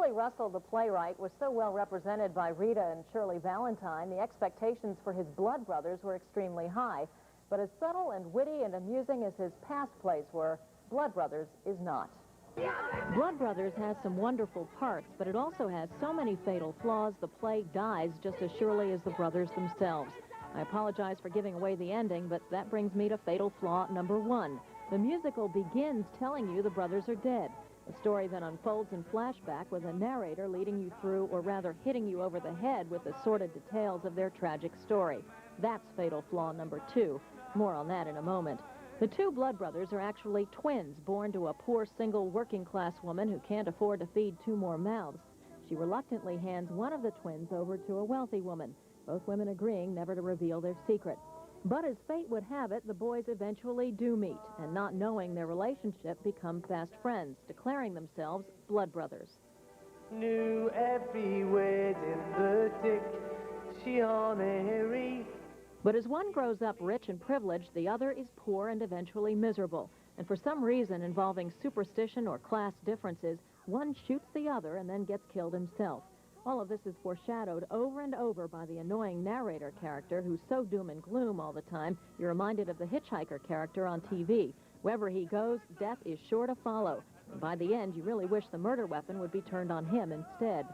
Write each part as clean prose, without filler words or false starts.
Shirley Russell, the playwright, was so well represented by Rita and Shirley Valentine, the expectations for his blood brothers were extremely high. But as subtle and witty and amusing as his past plays were, Blood Brothers is not. Blood Brothers has some wonderful parts, but it also has so many fatal flaws the play dies just as surely as the brothers themselves. I apologize for giving away the ending, but that brings me to fatal flaw number 1. The musical begins telling you the brothers are dead. The story then unfolds in flashback with a narrator leading you through, or rather hitting you over the head with the sordid details of their tragic story. That's fatal flaw number 2. More on that in a moment. The two blood brothers are actually twins born to a poor single working-class woman who can't afford to feed 2 more mouths. She reluctantly hands one of the twins over to a wealthy woman, both women agreeing never to reveal their secret. But as fate would have it, the boys eventually do meet, and not knowing their relationship, become fast friends, declaring themselves blood brothers. Knew every word in the dictionary. But as one grows up rich and privileged, the other is poor and eventually miserable. And for some reason involving superstition or class differences, one shoots the other and then gets killed himself. All of this is foreshadowed over and over by the annoying narrator character who's so doom and gloom all the time, you're reminded of the hitchhiker character on TV. Wherever he goes, death is sure to follow. And by the end, you really wish the murder weapon would be turned on him instead.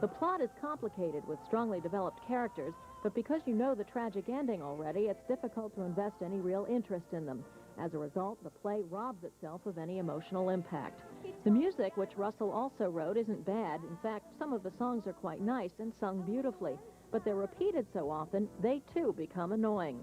The plot is complicated with strongly developed characters, but because you know the tragic ending already, it's difficult to invest any real interest in them. As a result, the play robs itself of any emotional impact. The music, which Russell also wrote, isn't bad. In fact, some of the songs are quite nice and sung beautifully, but they're repeated so often, they too become annoying.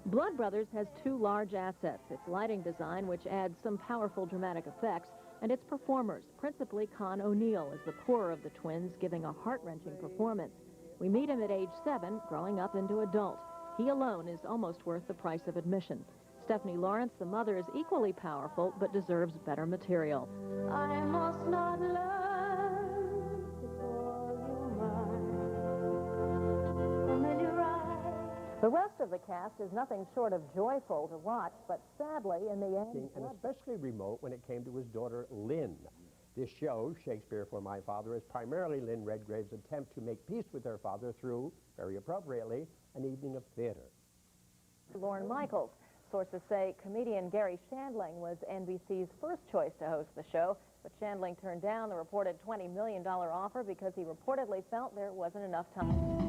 Blood Brothers has 2 large assets: its lighting design, which adds some powerful dramatic effects, and its performers, principally Con O'Neill is the poorer of the twins, giving a heart-wrenching performance. We meet him at age 7, growing up into adult. He alone is almost worth the price of admission. Stephanie Lawrence, the mother, is equally powerful, but deserves better material. I must not learn to call you mine. Familiar eyes. The rest of the cast is nothing short of joyful to watch, but sadly, in the end... And especially remote when it came to his daughter, Lynn. This show, Shakespeare for My Father, is primarily Lynn Redgrave's attempt to make peace with her father through, very appropriately, an evening of theater. Lorne Michaels. Sources say comedian Gary Shandling was NBC's first choice to host the show, but Shandling turned down the reported $20 million offer because he reportedly felt there wasn't enough time.